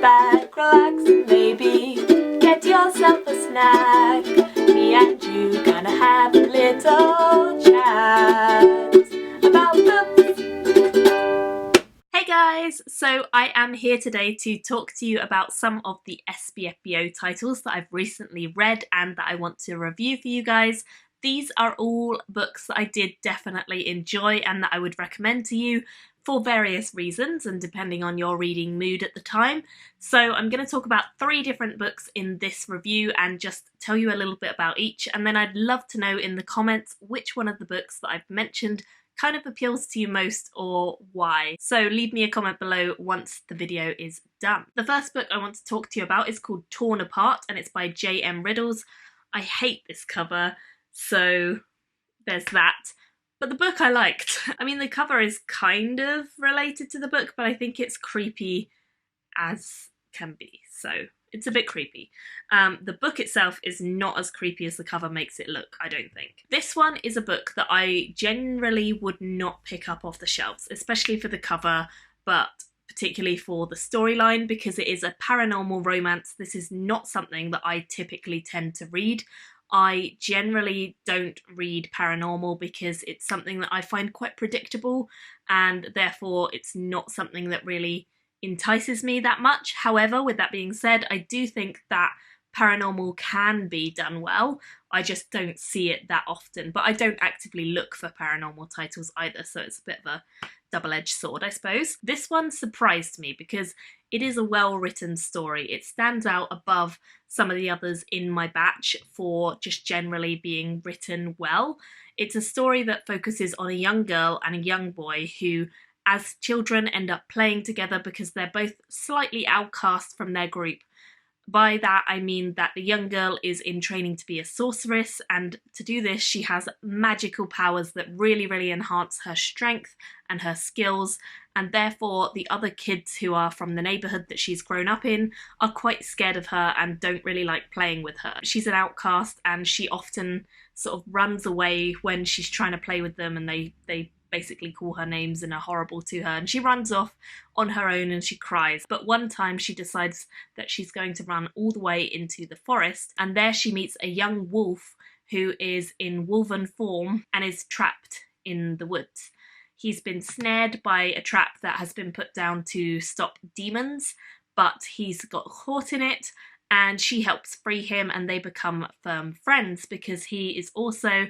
back, relax, and maybe get yourself a snack. Me and you gonna have a little chat about books. Hey guys, so I am here today to talk to you about some of the SPFBO titles that I've recently read and that I want to review for you guys. These are all books that I did definitely enjoy and that I would recommend to you for various reasons and depending on your reading mood at the time. So I'm going to talk about 3 different books in this review and just tell you a little bit about each, and then I'd love to know in the comments which one of the books that I've mentioned kind of appeals to you most or why. So leave me a comment below once the video is done. The first book I want to talk to you about is called Torn Apart and it's by J.M. Riddles. I hate this cover, so there's that. But the book I liked. I mean, the cover is kind of related to the book, but I think it's creepy as can be, so it's a bit creepy. The book itself is not as creepy as the cover makes it look, I don't think. This one is a book that I generally would not pick up off the shelves, especially for the cover, but particularly for the storyline, because it is a paranormal romance. This is not something that I typically tend to read. I generally don't read paranormal because it's something that I find quite predictable and therefore it's not something that really entices me that much. However, with that being said, I do think that paranormal can be done well. I just don't see it that often, but I don't actively look for paranormal titles either, so it's a bit of a double-edged sword, I suppose. This one surprised me because it is a well-written story. It stands out above some of the others in my batch for just generally being written well. It's a story that focuses on a young girl and a young boy who, as children, end up playing together because they're both slightly outcast from their group. By that I mean that the young girl is in training to be a sorceress, and to do this she has magical powers that really enhance her strength and her skills, and therefore the other kids who are from the neighbourhood that she's grown up in are quite scared of her and don't really like playing with her. She's an outcast and she often sort of runs away when she's trying to play with them, and they basically call her names and are horrible to her, and she runs off on her own and she cries. But one time she decides that she's going to run all the way into the forest, and there she meets a young wolf who is in wolven form and is trapped in the woods. He's been snared by a trap that has been put down to stop demons, but he's got caught in it, and she helps free him and they become firm friends because he is also,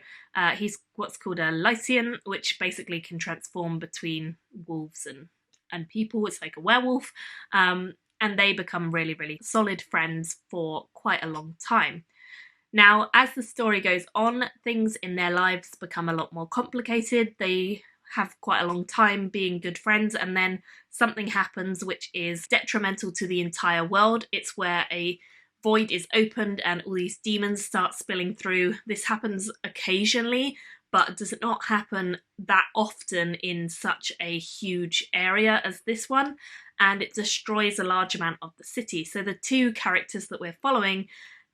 he's what's called a Lycian, which basically can transform between wolves and people. It's like a werewolf, and they become really solid friends for quite a long time. Now, as the story goes on, things in their lives become a lot more complicated. They have quite a long time being good friends, and then something happens which is detrimental to the entire world. It's where a void is opened and all these demons start spilling through. This happens occasionally, but does not happen that often in such a huge area as this one, and it destroys a large amount of the city. So the 2 characters that we're following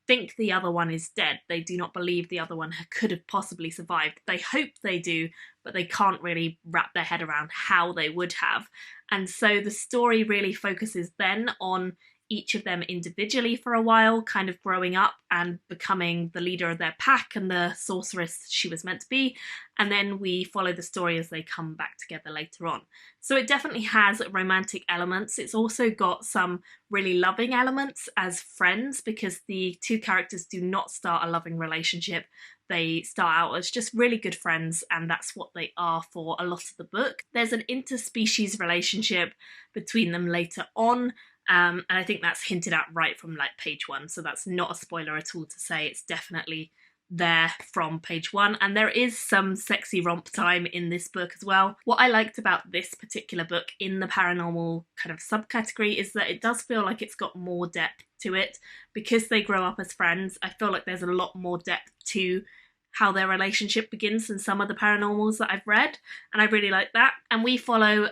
think the other one is dead. They do not believe the other one could have possibly survived. They hope they do, but they can't really wrap their head around how they would have. And so the story really focuses then on each of them individually for a while, kind of growing up and becoming the leader of their pack and the sorceress she was meant to be, and then we follow the story as they come back together later on. So it definitely has romantic elements. It's also got some really loving elements as friends, because the 2 characters do not start a loving relationship. They start out as just really good friends, and that's what they are for a lot of the book. There's an interspecies relationship between them later on, and I think that's hinted at right from like page 1, so that's not a spoiler at all to say it's definitely there from page 1, and there is some sexy romp time in this book as well. What I liked about this particular book in the paranormal kind of subcategory is that it does feel like it's got more depth to it. Because they grow up as friends, I feel like there's a lot more depth to how their relationship begins than some of the paranormals that I've read, and I really like that. And we follow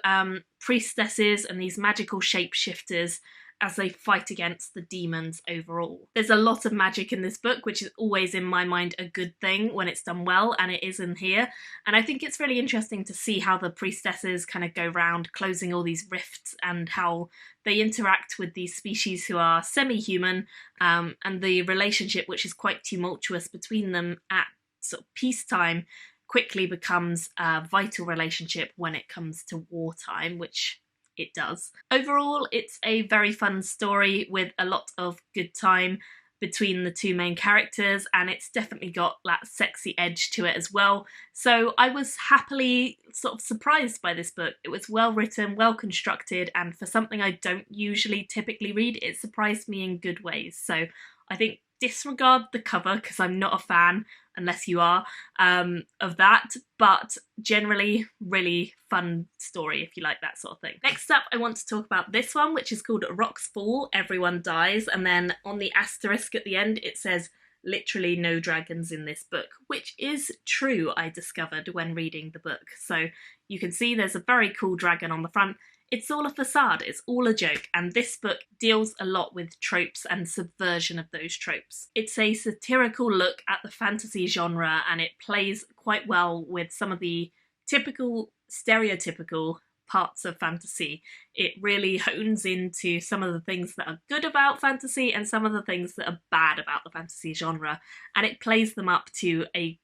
priestesses and these magical shapeshifters, as they fight against the demons overall. There's a lot of magic in this book, which is always in my mind a good thing when it's done well, and it is in here. And I think it's really interesting to see how the priestesses kind of go round closing all these rifts and how they interact with these species who are semi-human, and the relationship, which is quite tumultuous between them at sort of peacetime, quickly becomes a vital relationship when it comes to wartime, which it does. Overall, it's a very fun story with a lot of good time between the two main characters, and it's definitely got that sexy edge to it as well. So I was happily sort of surprised by this book. It was well written, well constructed, and for something I don't usually typically read, it surprised me in good ways. So I think disregard the cover, because I'm not a fan, unless you are, of that, but generally really fun story if you like that sort of thing. Next up, I want to talk about this one, which is called Rocks Fall, Everyone Dies, and then on the asterisk at the end it says literally no dragons in this book, which is true, I discovered when reading the book. So you can see there's a very cool dragon on the front. It's all a facade, it's all a joke, and this book deals a lot with tropes and subversion of those tropes. It's a satirical look at the fantasy genre, and it plays quite well with some of the typical, stereotypical parts of fantasy. It really hones into some of the things that are good about fantasy and some of the things that are bad about the fantasy genre, and it plays them up to a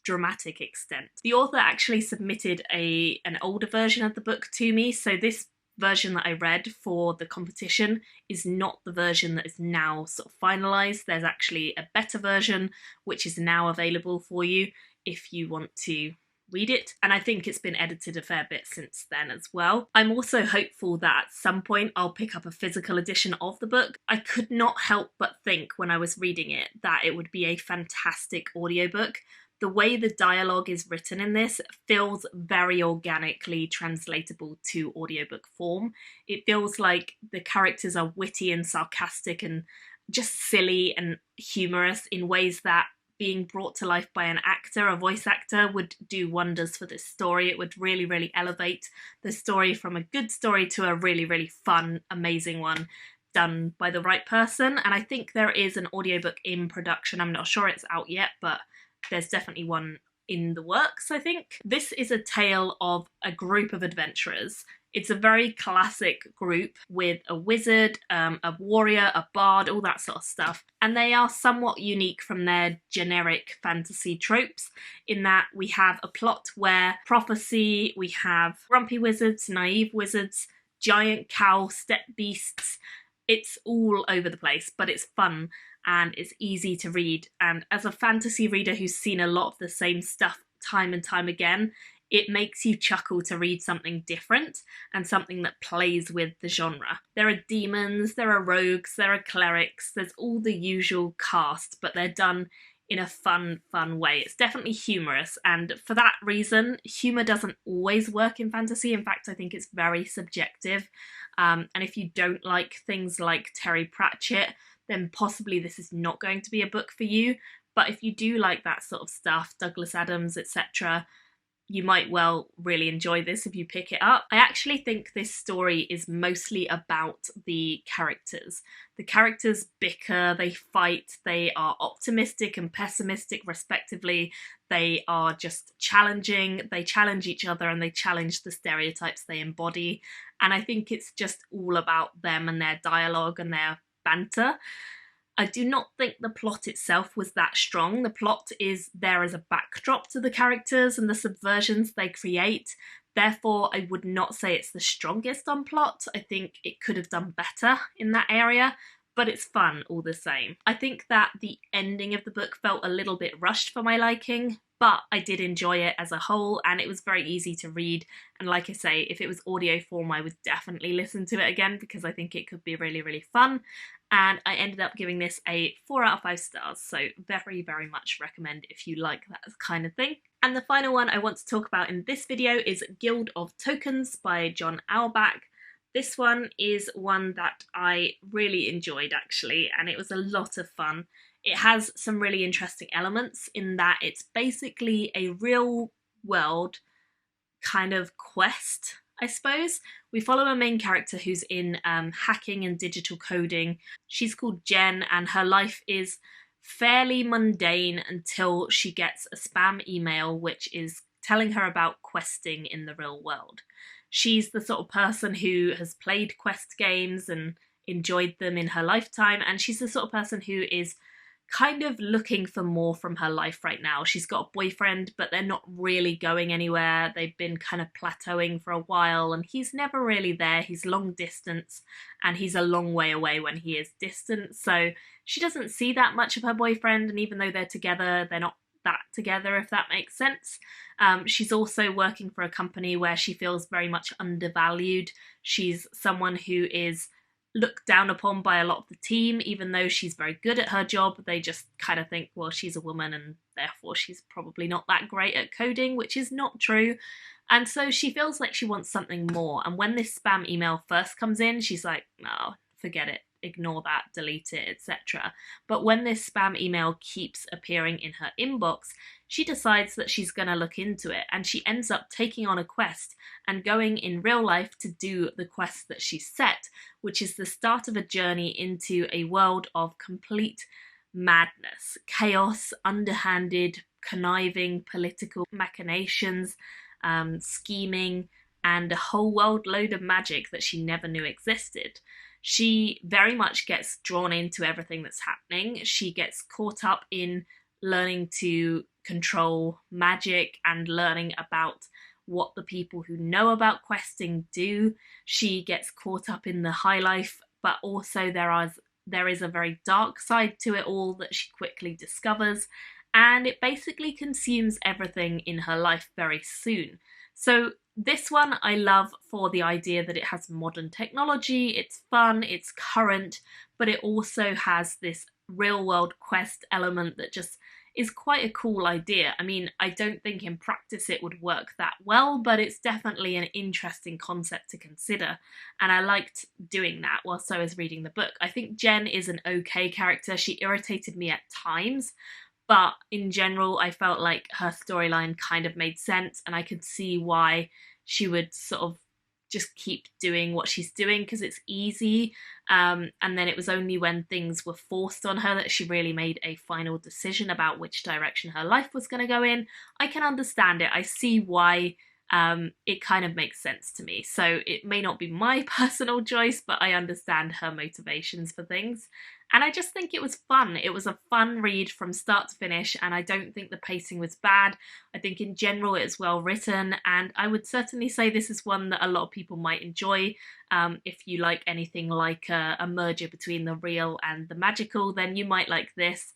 dramatic extent. The author actually submitted an older version of the book to me, so this version that I read for the competition is not the version that is now sort of finalised. There's actually a better version which is now available for you if you want to read it, and I think it's been edited a fair bit since then as well. I'm also hopeful that at some point I'll pick up a physical edition of the book. I could not help but think when I was reading it that it would be a fantastic audiobook. The way the dialogue is written in this feels very organically translatable to audiobook form. It feels like the characters are witty and sarcastic and just silly and humorous in ways that being brought to life by an actor, a voice actor, would do wonders for this story. It would really, really elevate the story from a good story to a really, really fun, amazing one done by the right person. And I think there is an audiobook in production. I'm not sure it's out yet, but there's definitely one in the works, I think. This is a tale of a group of adventurers. It's a very classic group with a wizard, a warrior, a bard, all that sort of stuff. And they are somewhat unique from their generic fantasy tropes in that we have a plot where prophecy, we have grumpy wizards, naive wizards, giant cow, steppe beasts. It's all over the place, but it's fun and it's easy to read. And as a fantasy reader who's seen a lot of the same stuff time and time again, it makes you chuckle to read something different and something that plays with the genre. There are demons, there are rogues, there are clerics, there's all the usual cast, but they're done in a fun way. It's definitely humorous, and for that reason, humour doesn't always work in fantasy. In fact, I think it's very subjective. And if you don't like things like Terry Pratchett, then possibly this is not going to be a book for you. But if you do like that sort of stuff, Douglas Adams, etc., you might well really enjoy this if you pick it up. I actually think this story is mostly about the characters. The characters bicker, they fight, they are optimistic and pessimistic respectively. They are just challenging, they challenge each other and they challenge the stereotypes they embody. And I think it's just all about them and their dialogue and their banter. I do not think the plot itself was that strong. The plot is there as a backdrop to the characters and the subversions they create. Therefore, I would not say it's the strongest on plot. I think it could have done better in that area, but it's fun all the same. I think that the ending of the book felt a little bit rushed for my liking, but I did enjoy it as a whole and it was very easy to read. And like I say, if it was audio form, I would definitely listen to it again because I think it could be really, really fun. And I ended up giving this a 4 out of 5 stars, so very, very much recommend if you like that kind of thing. And the final one I want to talk about in this video is Guild of Tokens by John Auerbach. This one is one that I really enjoyed actually, and it was a lot of fun. It has some really interesting elements in that it's basically a real world kind of quest, I suppose. We follow a main character who's in hacking and digital coding. She's called Jen, and her life is fairly mundane until she gets a spam email which is telling her about questing in the real world. She's the sort of person who has played quest games and enjoyed them in her lifetime, and she's the sort of person who is kind of looking for more from her life right now. She's got a boyfriend, but they're not really going anywhere. They've been kind of plateauing for a while, and he's never really there. He's long distance, and he's a long way away when he is distant. So she doesn't see that much of her boyfriend, and even though they're together, they're not that together, if that makes sense. She's also working for a company where she feels very much undervalued. She's someone who is looked down upon by a lot of the team, even though she's very good at her job. They just kind of think, well, she's a woman and therefore she's probably not that great at coding, which is not true. And so she feels like she wants something more. And when this spam email first comes in, she's like, no, forget it, ignore that, delete it, etc. But when this spam email keeps appearing in her inbox, she decides that she's going to look into it, and she ends up taking on a quest and going in real life to do the quest that she's set, which is the start of a journey into a world of complete madness, chaos, underhanded, conniving political machinations, scheming, and a whole world load of magic that she never knew existed. She very much gets drawn into everything that's happening. She gets caught up in learning to control magic and learning about what the people who know about questing do. She gets caught up in the high life, but also there is a very dark side to it all that she quickly discovers, and it basically consumes everything in her life very soon. So this one I love for the idea that it has modern technology, it's fun, it's current, but it also has this real world quest element that just is quite a cool idea. I mean, I don't think in practice it would work that well, but it's definitely an interesting concept to consider, and I liked doing that whilst I was reading the book. I think Jen is an okay character. She irritated me at times, but in general I felt like her storyline kind of made sense, and I could see why she would sort of just keep doing what she's doing because it's easy, and then it was only when things were forced on her that she really made a final decision about which direction her life was going to go in. I can understand it. I see why it kind of makes sense to me. So it may not be my personal choice, but I understand her motivations for things. And I just think it was fun. It was a fun read from start to finish, and I don't think the pacing was bad. I think in general it's well written, and I would certainly say this is one that a lot of people might enjoy. If you like anything like a merger between the real and the magical, then you might like this.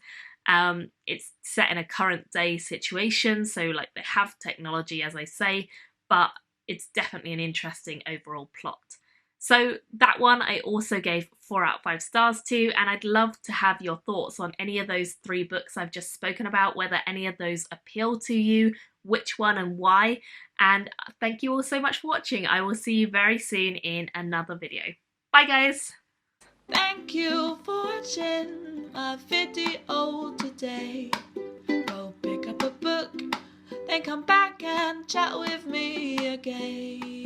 It's set in a current day situation, so like they have technology, as I say, but it's definitely an interesting overall plot. So that one I also gave 4 out of 5 stars to, and I'd love to have your thoughts on any of those 3 books I've just spoken about, whether any of those appeal to you, which one and why. And thank you all so much for watching. I will see you very soon in another video. Bye guys! Thank you for watching my video today. Go pick up a book, then come back and chat with me again.